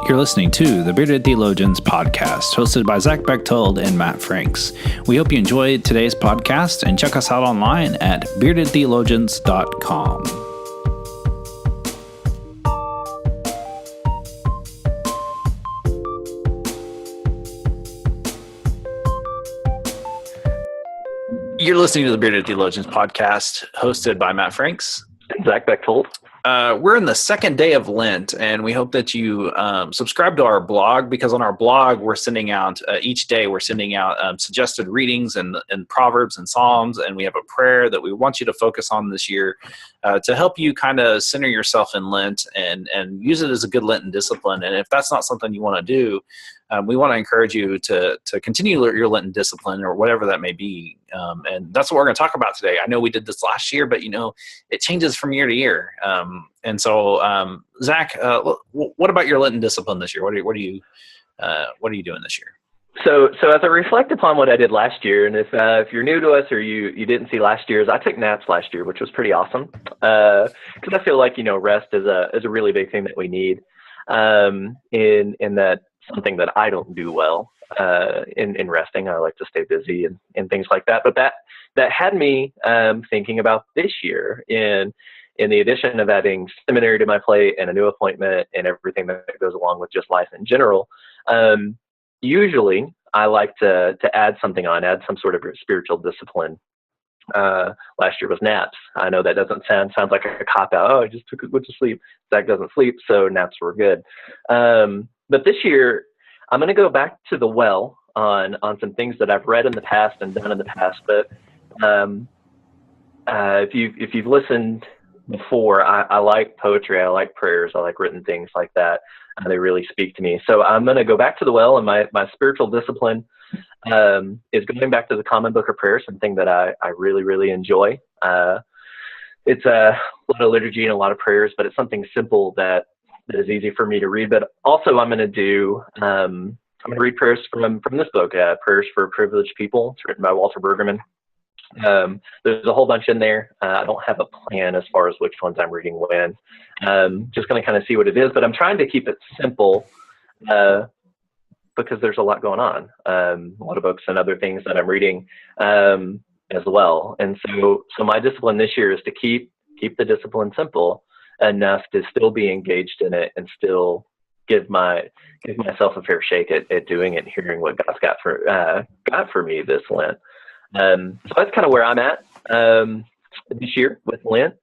You're listening to the Bearded Theologians podcast, hosted by Zach Bechtold and Matt Franks. We hope you enjoyed today's podcast and check us out online at beardedtheologians.com. You're listening to the Bearded Theologians podcast, hosted by Matt Franks and Zach Bechtold. We're in the second day of Lent, and we hope that you subscribe to our blog, because on our blog, we're sending out each day, we're sending out suggested readings and Proverbs and Psalms, and we have a prayer that we want you to focus on this year to help you kind of center yourself in Lent and use it as a good Lenten discipline. And if that's not something you want to do, we want to encourage you to continue your Lenten discipline or whatever that may be. And that's what we're going to talk about today. I know we did this last year, but it changes from year to year. And so, Zach, what about your Lenten discipline this year? What are you doing this year? So as I reflect upon what I did last year, and if you're new to us or you didn't see last year's, I took naps last year, which was pretty awesome. Because I feel like rest is a really big thing that we need. In that something that I don't do well in resting. I like to stay busy and things like that. But that had me thinking about this year in the addition of adding seminary to my plate and a new appointment and everything that goes along with just life in general. Usually I like to add something on, add some sort of spiritual discipline. Last year was naps. I know that doesn't sounds like a cop-out. Oh, I just went to sleep. Zach doesn't sleep, so naps were good. But this year, I'm going to go back to the well on some things that I've read in the past and done in the past. But if you've listened before, I like poetry, I like prayers, I like written things like that. They really speak to me. So I'm going to go back to the well, and my spiritual discipline is going back to the Common Book of Prayer, something that I really, really enjoy. It's a lot of liturgy and a lot of prayers, but it's something simple that is easy for me to read. But also I'm going to read prayers from this book, Prayers for Privileged People. It's written by Walter Bergerman. There's a whole bunch in there. I don't have a plan as far as which ones I'm reading when. Just going to kind of see what it is, but I'm trying to keep it simple because there's a lot going on. A lot of books and other things that I'm reading as well. And so my discipline this year is to keep the discipline simple enough to still be engaged in it and still give myself a fair shake at doing it and hearing what God's got for me this Lent. So that's kind of where I'm at this year with Lent.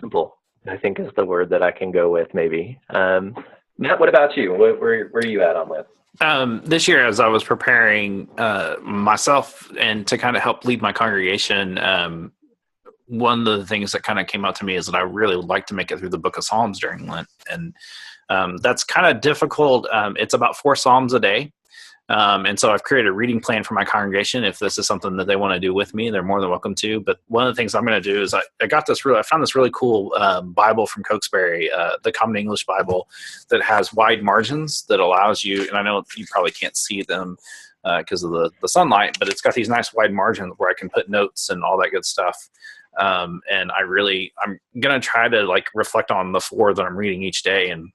Simple, I think, is the word that I can go with, maybe. Matt, what about you? Where are you at on Lent? This year, as I was preparing myself and to kind of help lead my congregation, one of the things that kind of came out to me is that I really like to make it through the book of Psalms during Lent. And that's kind of difficult. It's about 4 Psalms a day. And so I've created a reading plan for my congregation. If this is something that they want to do with me, they're more than welcome to. But one of the things I'm going to do is I found this really cool Bible from Cokesbury, the Common English Bible, that has wide margins that allows you, and I know you probably can't see them because of the sunlight, but it's got these nice wide margins where I can put notes and all that good stuff. And I'm going to try to reflect on the 4 that I'm reading each day and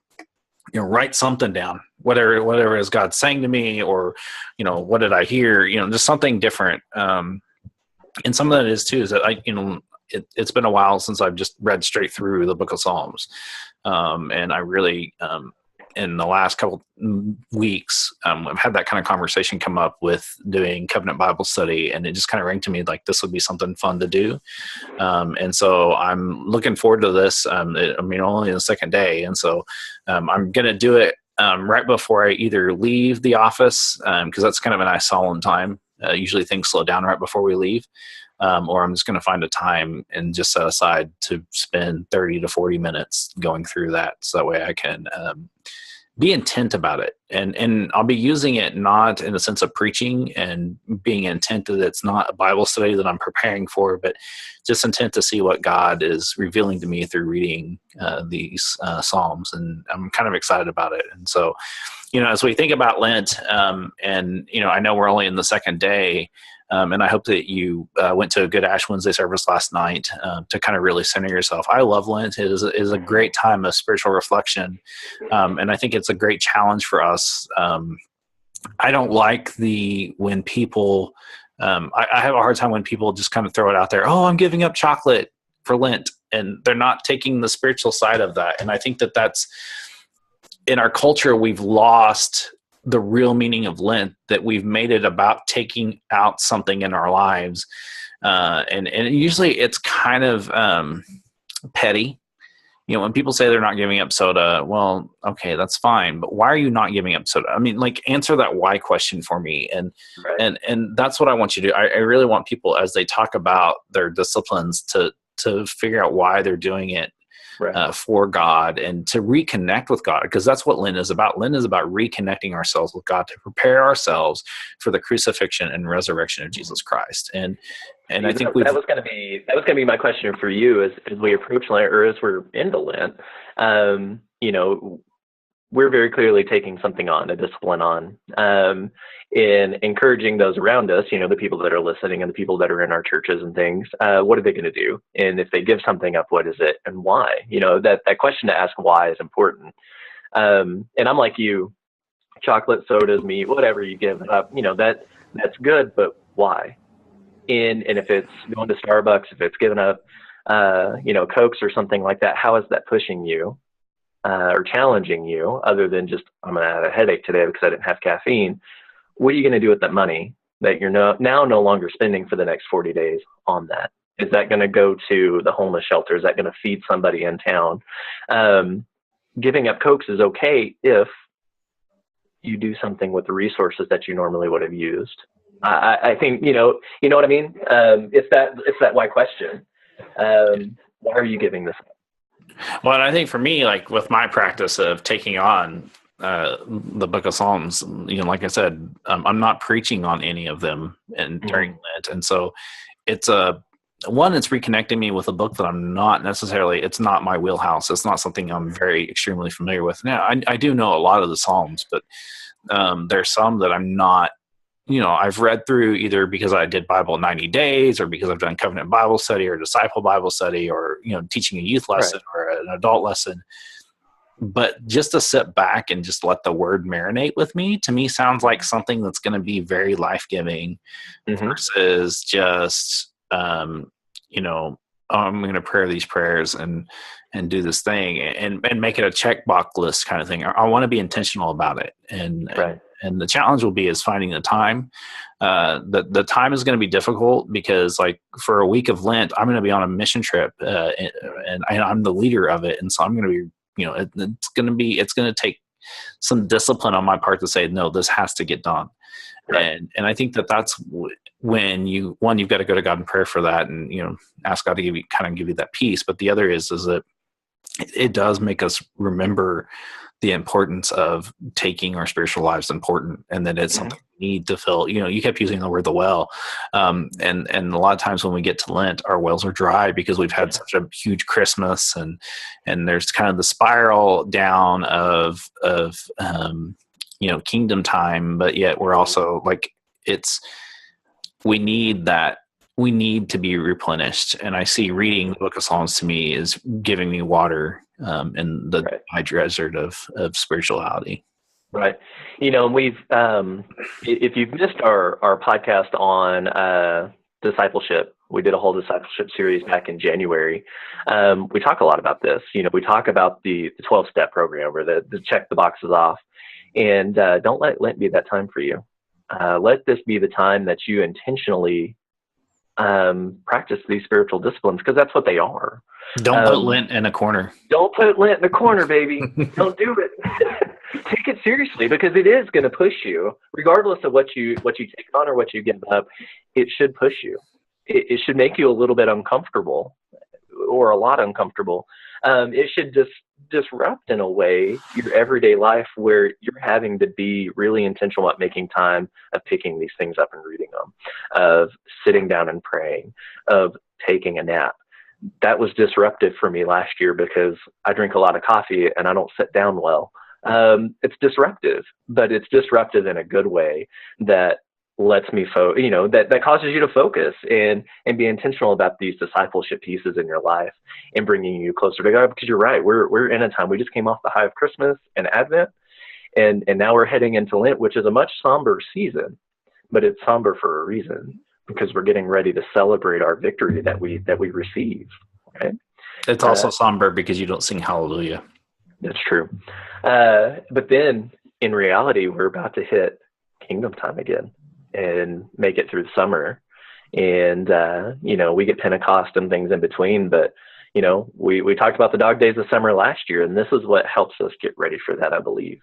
write something down, whatever is God saying to me, or, what did I hear, just something different. And some of that is too, is that it's been a while since I've just read straight through the book of Psalms. And I really, in the last couple weeks, I've had that kind of conversation come up with doing covenant Bible study, and it just kind of rang to me like this would be something fun to do. And so I'm looking forward to this. Only the second day. And so I'm going to do it right before I either leave the office, because that's kind of a nice solemn time. Usually things slow down right before we leave. Or I'm just going to find a time and just set aside to spend 30 to 40 minutes going through that. So that way I can be intent about it. And I'll be using it not in the sense of preaching and being intent that it's not a Bible study that I'm preparing for, but just intent to see what God is revealing to me through reading these Psalms. And I'm kind of excited about it. And so, as we think about Lent, and, I know we're only in the second day, And I hope that you went to a good Ash Wednesday service last night to kind of really center yourself. I love Lent. It is a great time of spiritual reflection. And I think it's a great challenge for us. I don't like when people, I have a hard time when people just kind of throw it out there. Oh, I'm giving up chocolate for Lent, and they're not taking the spiritual side of that. And I think that that's, in our culture, we've lost the real meaning of Lent, that we've made it about taking out something in our lives. And usually it's kind of petty. When people say they're not giving up soda, well, okay, that's fine. But why are you not giving up soda? I mean, like, answer that why question for me. And Right. and that's what I want you to do. I really want people, as they talk about their disciplines, to figure out why they're doing it Right. for God, and to reconnect with God, because that's what Lent is about. Lent is about reconnecting ourselves with God to prepare ourselves for the crucifixion and resurrection of Jesus Christ. And I think that was going to be my question for you as we approach Lent, or as we're into Lent. We're very clearly taking something on, a discipline on, in encouraging those around us, the people that are listening and the people that are in our churches and things. What are they going to do? And if they give something up, what is it and why? That question to ask why is important. And I'm like you, chocolate, sodas, meat, whatever you give up, that's good, but why? And if it's going to Starbucks, if it's giving up, Cokes or something like that, how is that pushing you? Or challenging you, other than just, I'm going to have a headache today because I didn't have caffeine. What are you going to do with that money that you're now no longer spending for the next 40 days on that? Is that going to go to the homeless shelter? Is that going to feed somebody in town? Giving up Cokes is okay if you do something with the resources that you normally would have used. I think, you know what I mean? It's that why question. Why are you giving this up? Well, and I think for me, like with my practice of taking on the Book of Psalms, like I said, I'm not preaching on any of them during Lent, and so it's it's reconnecting me with a book that I'm not necessarily. It's not my wheelhouse. It's not something I'm very extremely familiar with. Now, I do know a lot of the Psalms, but there's some that I'm not. I've read through either because I did Bible in 90 days, or because I've done covenant Bible study or disciple Bible study, or, teaching a youth lesson or an adult lesson. But just to sit back and just let the word marinate with me, to me, sounds like something that's going to be very life-giving versus just, I'm going to pray these prayers and do this thing and make it a checkbox list kind of thing. I want to be intentional about it. And the challenge will be finding the time. The time is going to be difficult because, like, for a week of Lent, I'm going to be on a mission trip, and I'm the leader of it, and so I'm going to be, it's going to take some discipline on my part to say, no, this has to get done. Right. And I think that's when you've got to go to God in prayer for that, and ask God to give you that peace. But the other is that it does make us remember the importance of taking our spiritual lives important, and that it's something we need to fill. You kept using the word the well, and a lot of times when we get to Lent, our wells are dry because we've had such a huge Christmas, and there's kind of the spiral down of kingdom time, but yet we're also like, we need that. We need to be replenished. And I see reading the Book of Psalms to me is giving me water in the high desert of spirituality. Right. We've, if you've missed our podcast on discipleship, we did a whole discipleship series back in January. We talk a lot about this. We talk about the 12-step program, or the check the boxes off. And don't let Lent be that time for you. Let this be the time that you intentionally practice these spiritual disciplines, because that's what they are. Don't put Lent in a corner. Don't put Lent in a corner, baby. Don't do it. Take it seriously, because it is going to push you, regardless of what you take on or what you give up. It should push you. It should make you a little bit uncomfortable, or a lot uncomfortable. It should just disrupt, in a way, your everyday life, where you're having to be really intentional about making time of picking these things up and reading them, of sitting down and praying, of taking a nap. That was disruptive for me last year because I drink a lot of coffee and I don't sit down well. It's disruptive, but it's disruptive in a good way, that lets me that causes you to focus and be intentional about these discipleship pieces in your life and bringing you closer to God. Because you're right, we're in a time, we just came off the high of Christmas and Advent, and now we're heading into Lent, which is a much somber season, but it's somber for a reason, because we're getting ready to celebrate our victory that we receive. Right? It's also somber because you don't sing hallelujah. That's true. But then in reality, we're about to hit kingdom time again and make it through the summer. And, we get Pentecost and things in between, but, we talked about the dog days of summer last year, and this is what helps us get ready for that, I believe,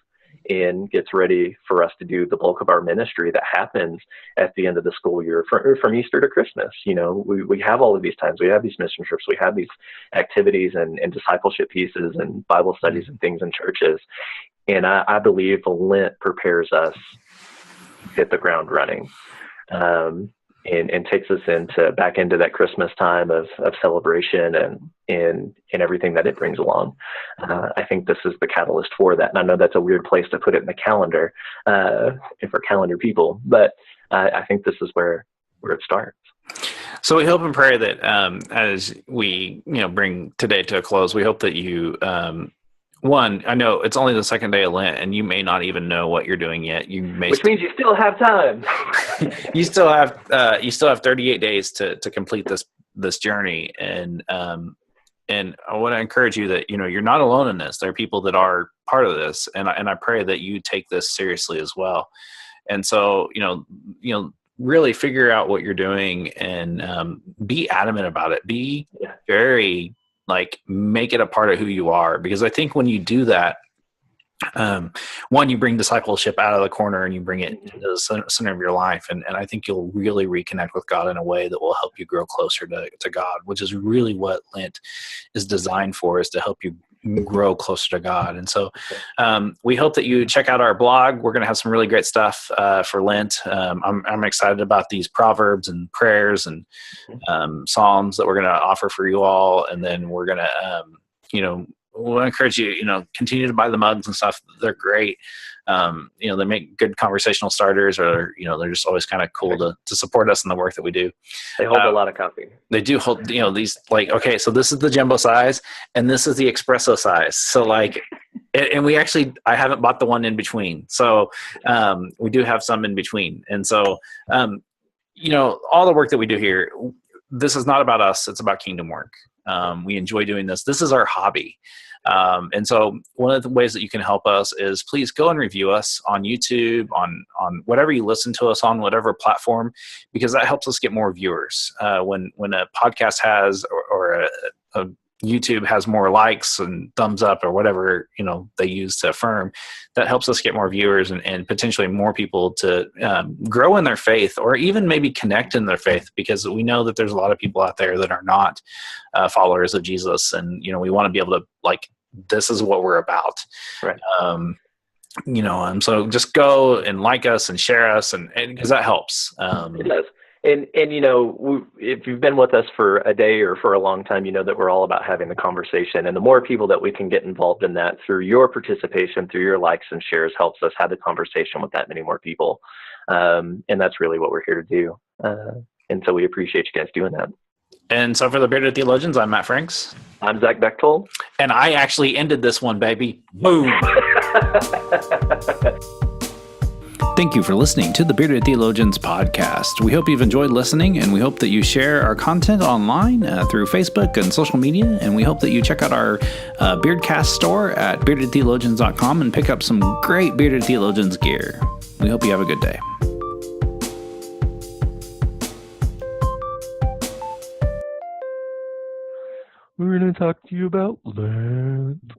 and gets ready for us to do the bulk of our ministry that happens at the end of the school year from Easter to Christmas. We have all of these times, we have these mission trips, we have these activities and discipleship pieces and Bible studies and things in churches. And I believe the Lent prepares us to hit the ground running, and takes us back into that Christmas time of celebration and everything that it brings along. I think this is the catalyst for that. And I know that's a weird place to put it in the calendar, for calendar people, but I think this is where it starts. So we hope and pray that as we bring today to a close, we hope that you one, I know it's only the second day of Lent, and you may not even know what you're doing yet. Which means you still have time. you still have 38 days to complete this journey, and I want to encourage you that you're not alone in this. There are people that are part of this, and I pray that you take this seriously as well. And so really figure out what you're doing and be adamant about it. Be very make it a part of who you are, because I think when you do that, one, you bring discipleship out of the corner and you bring it into the center of your life. And I think you'll really reconnect with God in a way that will help you grow closer to God, which is really what Lent is designed for, is to help you grow closer to God. And so we hope that you check out our blog. We're going to have some really great stuff for Lent. I'm excited about these proverbs and prayers and psalms that we're going to offer for you all. And then we're going to, we'll encourage you, continue to buy the mugs and stuff. They're great. They make good conversational starters, or, they're just always kind of cool to support us in the work that we do. They hold a lot of coffee. They do hold, these okay, so this is the jumbo size and this is the espresso size. So and we actually, I haven't bought the one in between. So we do have some in between. And so, all the work that we do here, this is not about us. It's about kingdom work. We enjoy doing this. This is our hobby. And so one of the ways that you can help us is please go and review us on YouTube, on whatever you listen to us on, whatever platform, because that helps us get more viewers. When a podcast has, or a YouTube has more likes and thumbs up or whatever, they use to affirm, that helps us get more viewers and potentially more people to grow in their faith, or even maybe connect in their faith, because we know that there's a lot of people out there that are not followers of Jesus. And, we want to be able to this is what we're about. Right. So just go and like us and share us, and because that helps. It does. And if you've been with us for a day or for a long time, you know that we're all about having the conversation. And the more people that we can get involved in that through your participation, through your likes and shares, helps us have the conversation with that many more people. And that's really what we're here to do. And so we appreciate you guys doing that. And so for the Bearded Theologians, I'm Matt Franks. I'm Zach Bechtold. And I actually ended this one, baby. Boom. Thank you for listening to the Bearded Theologians podcast. We hope you've enjoyed listening, and we hope that you share our content online through Facebook and social media. And we hope that you check out our Beardcast store at beardedtheologians.com and pick up some great Bearded Theologians gear. We hope you have a good day. We're going to talk to you about Lent.